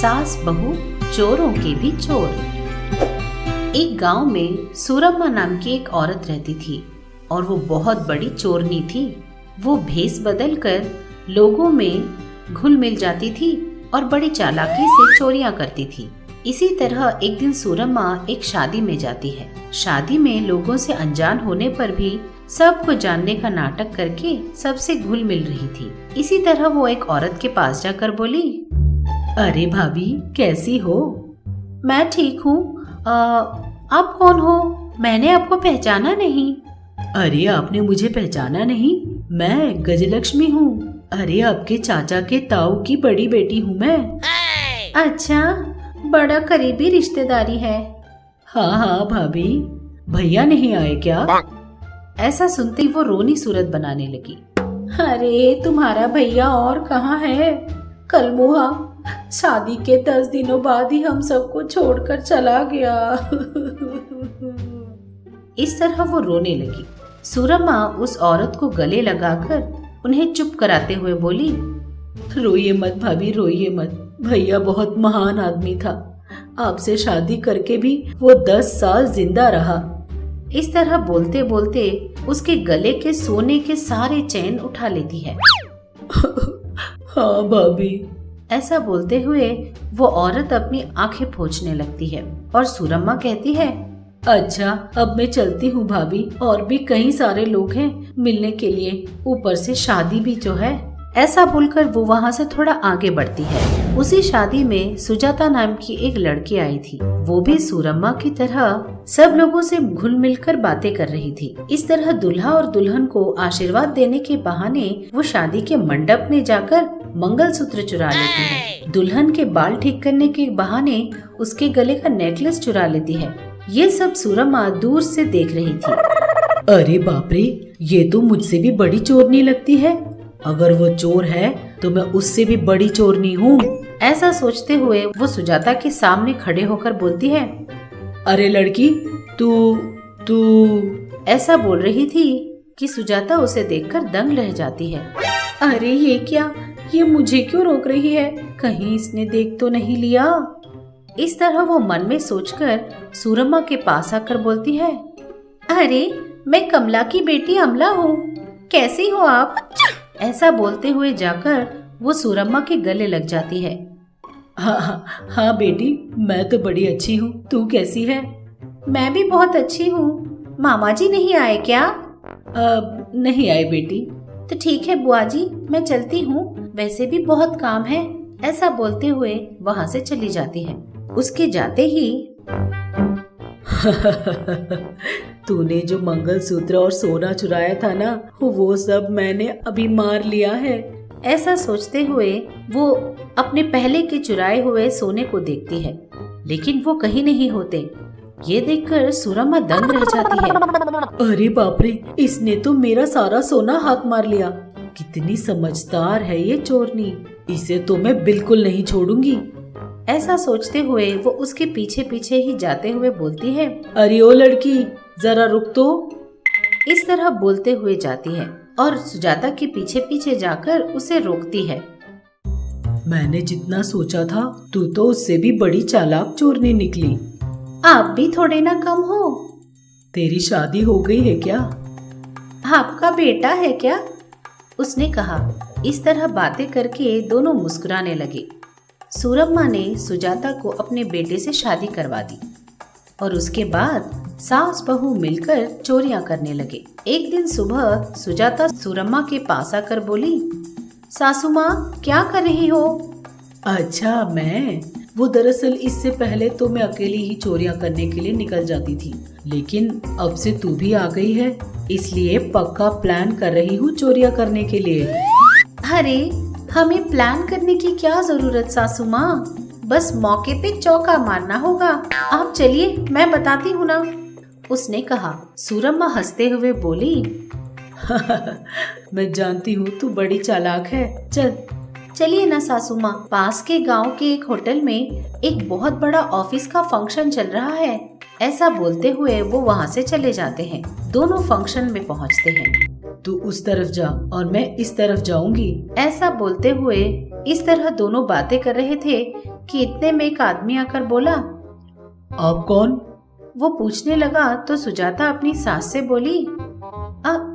सास बहू चोरों के भी चोर। एक गांव में सूरम्मा नाम की एक औरत रहती थी और वो बहुत बड़ी चोरनी थी। वो भेष बदलकर लोगों में घुल मिल जाती थी और बड़ी चालाकी से चोरियां करती थी। इसी तरह एक दिन सूरम्मा एक शादी में जाती है। शादी में लोगों से अनजान होने पर भी सबको जानने का नाटक करके सबसे घुल मिल रही थी। इसी तरह वो एक औरत के पास जाकर बोली, अरे भाभी कैसी हो? मैं ठीक हूँ। आप कौन हो? मैंने आपको पहचाना नहीं। अरे आपने मुझे पहचाना नहीं? मैं गजलक्ष्मी हूँ। अरे आपके चाचा के ताऊ की बड़ी बेटी हूँ मैं। अच्छा, बड़ा करीबी रिश्तेदारी है। हाँ भाभी। भैया नहीं आए क्या? ऐसा सुनते ही वो रोनी सूरत बनाने लगी। अरे तुम्हारा भैया और कहाँ है? कल मुहा शादी के 10 दिनों बाद ही हम सबको छोड़कर चला गया। इस तरह वो रोने लगी। सूरम्मा उस औरत को गले लगाकर उन्हें चुप कराते हुए बोली, रोइए मत भाभी, रोइए मत। भैया बहुत महान आदमी था। आपसे शादी करके भी वो 10 साल जिंदा रहा। इस तरह बोलते बोलते उसके गले के सोने के सारे चैन उठा लेती है। हाँ भाभी। ऐसा बोलते हुए वो औरत अपनी आंखें पोंछने लगती है और सूरम्मा कहती है, अच्छा अब मैं चलती हूँ भाभी, और भी कई सारे लोग हैं मिलने के लिए, ऊपर से शादी भी जो है। ऐसा बोलकर वो वहाँ से थोड़ा आगे बढ़ती है। उसी शादी में सुजाता नाम की एक लड़की आई थी। वो भी सूरम्मा की तरह सब लोगों से घुल मिलकर बातें कर रही थी। इस तरह दूल्हा और दुल्हन को आशीर्वाद देने के बहाने वो शादी के मंडप में जाकर मंगलसूत्र चुरा लेती है। दुल्हन के बाल ठीक करने के बहाने उसके गले का नेकलेस चुरा लेती है। ये सब सूरम्मा दूर से देख रही थी। अरे बाप रे, ये तो मुझसे भी बड़ी चोरनी लगती है। अगर वो चोर है तो मैं उससे भी बड़ी चोरनी हूँ। ऐसा सोचते हुए वो सुजाता के सामने खड़े होकर बोलती है, अरे लड़की, तू ऐसा बोल रही थी कि सुजाता उसे देखकर दंग रह जाती है। अरे ये क्या, ये मुझे क्यों रोक रही है? कहीं इसने देख तो नहीं लिया? इस तरह वो मन में सोचकर सूरम्मा के पास आकर बोलती है, अरे मैं कमला की बेटी अमला हूँ, कैसी हो आप? ऐसा बोलते हुए जाकर वो सूरम्मा के गले लग जाती है। हाँ बेटी, मैं तो बड़ी अच्छी हूँ, तू कैसी है? मैं भी बहुत अच्छी हूँ। मामा जी नहीं आए क्या? नहीं आए बेटी। तो ठीक है बुआ जी, मैं चलती हूँ, वैसे भी बहुत काम है। ऐसा बोलते हुए वहाँ से चली जाती है। उसके जाते ही तूने जो मंगलसूत्र और सोना चुराया था ना, वो सब मैंने अभी मार लिया है। ऐसा सोचते हुए वो अपने पहले के चुराए हुए सोने को देखती है, लेकिन वो कहीं नहीं होते। ये देखकर सूरम्मा दंग रह जाती है। अरे बाप रे, इसने तो मेरा सारा सोना हाथ मार लिया। कितनी समझदार है ये चोरनी, इसे तो मैं बिल्कुल नहीं छोड़ूंगी। ऐसा सोचते हुए वो उसके पीछे पीछे ही जाते हुए बोलती है, अरे ओ लड़की, जरा रुक तो। इस तरह बोलते हुए जाती है और सुजाता के पीछे पीछे जाकर उसे रोकती है। मैंने जितना सोचा था, तू तो उससे भी बड़ी चालाक चोरनी निकली। आप भी थोड़े ना कम हो। तेरी शादी हो गई है क्या? आपका बेटा है क्या? उसने कहा। इस तरह बातें करके दोनों मुस्कुराने लगे। सूरम्मा ने सुजाता को अपने बेटे से शादी करवा दी और उसके बाद सास बहू मिलकर चोरियां करने लगे। एक दिन सुबह सुजाता सूरम्मा के पास आकर बोली, सासू माँ क्या कर रही हो? अच्छा वो दरअसल इससे पहले तो मैं अकेली ही चोरियां करने के लिए निकल जाती थी, लेकिन अब से तू भी आ गई है, इसलिए पक्का प्लान कर रही हूँ चोरियां करने के लिए। अरे हमें प्लान करने की क्या जरूरत सासू माँ, बस मौके पे चौका मारना होगा। आप चलिए, मैं बताती हूँ ना, उसने कहा। सूरम्मा हंसते हुए बोली, मैं जानती हूँ तू बड़ी चालाक है। चलिए ना सासू माँ, पास के गांव के एक होटल में एक बहुत बड़ा ऑफिस का फंक्शन चल रहा है। ऐसा बोलते हुए वो वहाँ से चले जाते हैं। दोनों फंक्शन में पहुँचते हैं। तू उस तरफ जा और मैं इस तरफ जाऊंगी। ऐसा बोलते हुए इस तरह दोनों बातें कर रहे थे कि इतने में एक आदमी आकर बोला, आप कौन? वो पूछने लगा तो सुजाता अपनी सास से बोली,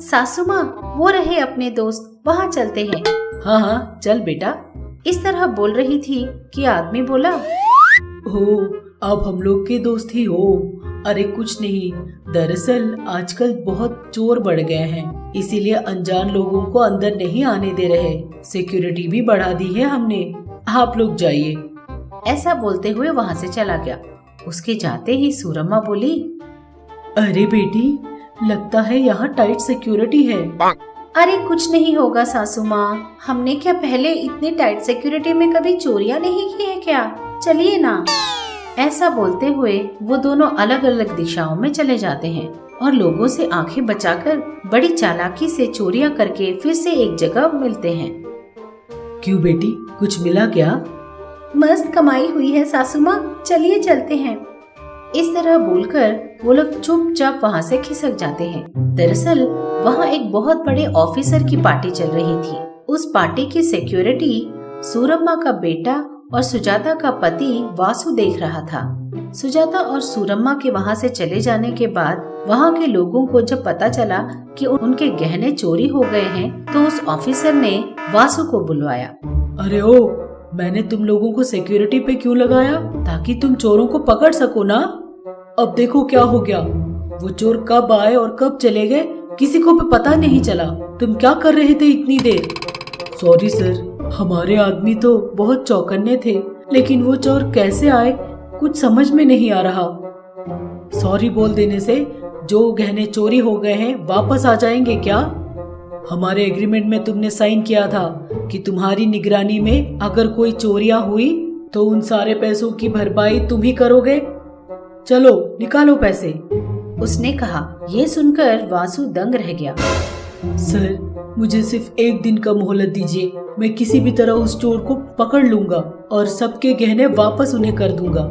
सासू माँ, वो रहे अपने दोस्त, वहाँ चलते हैं। हाँ हाँ चल बेटा। इस तरह बोल रही थी कि आदमी बोला, हो आप हम लोग के दोस्त ही हो? अरे कुछ नहीं, दरअसल आजकल बहुत चोर बढ़ गए हैं, इसीलिए अनजान लोगों को अंदर नहीं आने दे रहे। सिक्योरिटी भी बढ़ा दी है हमने, आप लोग जाइए। ऐसा बोलते हुए वहाँ से चला गया। उसके जाते ही सूरम्मा बोली, अरे बेटी, लगता है यहाँ टाइट सिक्योरिटी है। अरे कुछ नहीं होगा सासू माँ, हमने क्या पहले इतनी टाइट सिक्योरिटी में कभी चोरियां नहीं की है क्या? चलिए ना। ऐसा बोलते हुए वो दोनों अलग अलग दिशाओं में चले जाते हैं और लोगों से आंखें बचाकर बड़ी चालाकी से चोरियां करके फिर से एक जगह मिलते हैं। क्यों बेटी, कुछ मिला क्या? मस्त कमाई हुई है सासू माँ, चलिए चलते हैं। इस तरह बोलकर वो लोग चुपचाप वहाँ से खिसक जाते हैं। दरअसल वहाँ एक बहुत बड़े ऑफिसर की पार्टी चल रही थी। उस पार्टी की सिक्योरिटी सूरम्मा का बेटा और सुजाता का पति वासु देख रहा था। सुजाता और सूरम्मा के वहाँ से चले जाने के बाद वहाँ के लोगों को जब पता चला कि उनके गहने चोरी हो गए हैं, तो उस ऑफिसर ने वासु को बुलवाया। अरे ओ, मैंने तुम लोगों को सिक्योरिटी पे क्यों लगाया? ताकि तुम चोरों को पकड़ सको ना। अब देखो क्या हो गया, वो चोर कब आए और कब चले गए किसी को भी पता नहीं चला। तुम क्या कर रहे थे इतनी देर? सॉरी सर, हमारे आदमी तो बहुत चौकन्ने थे, लेकिन वो चोर कैसे आए कुछ समझ में नहीं आ रहा। सॉरी बोल देने से जो गहने चोरी हो गए हैं वापस आ जाएंगे क्या? हमारे एग्रीमेंट में तुमने साइन किया था कि तुम्हारी निगरानी में अगर कोई चोरियां हुई तो उन सारे पैसों की भरपाई तुम ही करोगे। चलो निकालो पैसे, उसने कहा। ये सुनकर वासु दंग रह गया। सर, मुझे सिर्फ एक दिन का मोहलत दीजिए, मैं किसी भी तरह उस चोर को पकड़ लूंगा और सबके गहने वापस उन्हें कर दूंगा।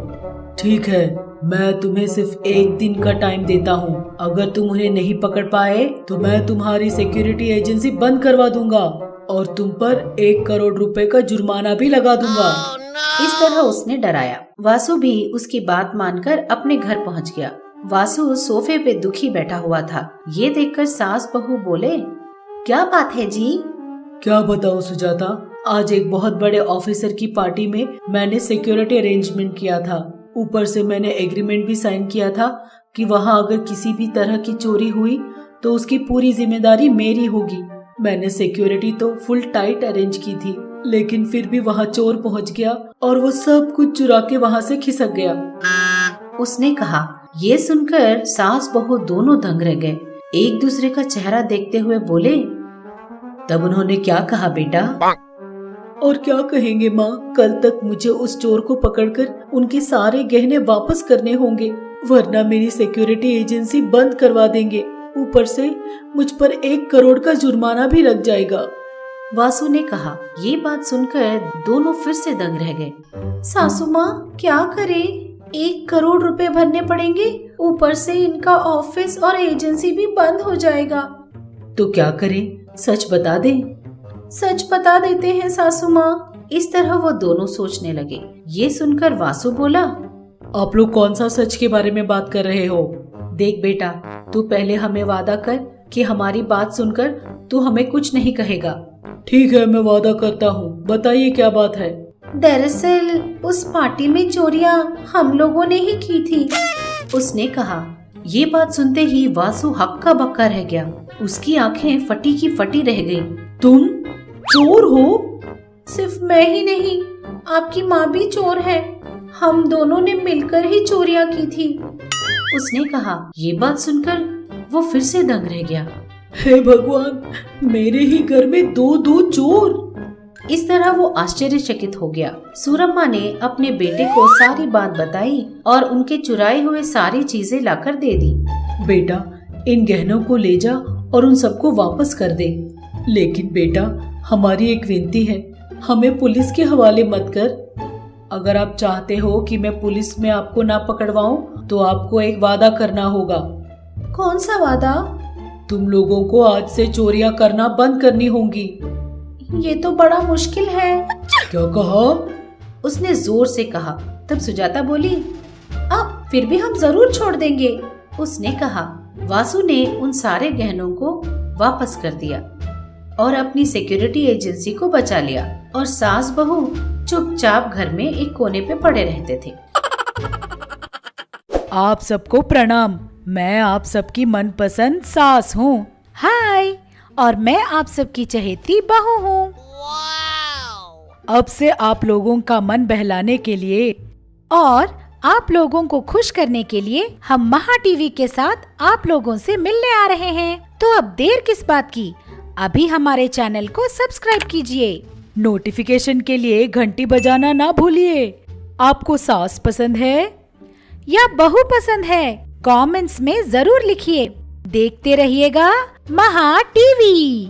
ठीक है, मैं तुम्हें सिर्फ एक दिन का टाइम देता हूँ। अगर तुम उन्हें नहीं पकड़ पाए तो मैं तुम्हारी सिक्योरिटी एजेंसी बंद करवा दूंगा और तुम पर 1 करोड़ रुपए का जुर्माना भी लगा दूंगा। इस तरह उसने डराया। वासु भी उसकी बात मानकर अपने घर पहुँच गया। वासु सोफे पे दुखी बैठा हुआ था। ये देखकर सास बहू बोले, क्या बात है जी? क्या बताऊं सुजाता, आज एक बहुत बड़े ऑफिसर की पार्टी में मैंने सिक्योरिटी अरेंजमेंट किया था। ऊपर से मैंने एग्रीमेंट भी साइन किया था कि वहाँ अगर किसी भी तरह की चोरी हुई तो उसकी पूरी जिम्मेदारी मेरी होगी। मैंने सिक्योरिटी तो फुल टाइट अरेंज की थी, लेकिन फिर भी वहाँ चोर पहुँच गया और वो सब कुछ चुरा के वहाँ से खिसक गया, उसने कहा। ये सुनकर सास बहू दोनों दंग रह गए। एक दूसरे का चेहरा देखते हुए बोले, तब उन्होंने क्या कहा बेटा? और क्या कहेंगे माँ, कल तक मुझे उस चोर को पकड़कर उनके सारे गहने वापस करने होंगे, वरना मेरी सिक्योरिटी एजेंसी बंद करवा देंगे। ऊपर से मुझ पर 1 करोड़ का जुर्माना भी लग जाएगा, वासु ने कहा। ये बात सुनकर दोनों फिर से दंग रह गए। सासू माँ, क्या करें? 1 करोड़ रुपए भरने पड़ेंगे, ऊपर से इनका ऑफिस और एजेंसी भी बंद हो जाएगा। तो क्या करें? सच बता दें? सच बता देते हैं सासू माँ। इस तरह वो दोनों सोचने लगे। ये सुनकर वासु बोला, आप लोग कौन सा सच के बारे में बात कर रहे हो? देख बेटा, तू पहले हमें वादा कर कि हमारी बात सुनकर तू हमें कुछ नहीं कहेगा। ठीक है, मैं वादा करता हूँ। बताइए क्या बात है? दरअसल उस पार्टी में चोरियां हम लोगों ने ही की थी, उसने कहा। ये बात सुनते ही वासु हक्का बक्का रह गया। उसकी आंखें फटी की फटी रह गई। तुम चोर हो? सिर्फ मैं ही नहीं, आपकी माँ भी चोर है। हम दोनों ने मिलकर ही चोरियां की थी, उसने कहा। ये बात सुनकर वो फिर से दंग रह गया। हे भगवान, मेरे ही घर में दो चोर! इस तरह वो आश्चर्यचकित हो गया। सूरम्मा ने अपने बेटे को सारी बात बताई और उनके चुराए हुए सारी चीजें लाकर दे दी। बेटा, इन गहनों को ले जा और उन सबको वापस कर दे। लेकिन बेटा, हमारी एक विनती है, हमें पुलिस के हवाले मत कर। अगर आप चाहते हो कि मैं पुलिस में आपको ना पकड़वाऊं, तो आपको एक वादा करना होगा। कौन सा वादा? तुम लोगों को आज से चोरियां करना बंद करनी होंगी। ये तो बड़ा मुश्किल है। क्या कहा? उसने जोर से कहा। तब सुजाता बोली, अब फिर भी हम जरूर छोड़ देंगे, उसने कहा। वासु ने उन सारे गहनों को वापस कर दिया और अपनी सिक्योरिटी एजेंसी को बचा लिया और सास बहू चुपचाप घर में एक कोने पे पड़े रहते थे। आप सबको प्रणाम। मैं आप सबकी मनपसंद सास हूँ। हाय, और मैं आप सबकी चहेती बहू हूँ। अब से आप लोगों का मन बहलाने के लिए और आप लोगों को खुश करने के लिए हम महा टीवी के साथ आप लोगों से मिलने आ रहे हैं। तो अब देर किस बात की, अभी हमारे चैनल को सब्सक्राइब कीजिए। नोटिफिकेशन के लिए घंटी बजाना ना भूलिए। आपको सास पसंद है या बहू पसंद है, कमेंट्स में जरूर लिखिए। देखते रहिएगा महा टीवी।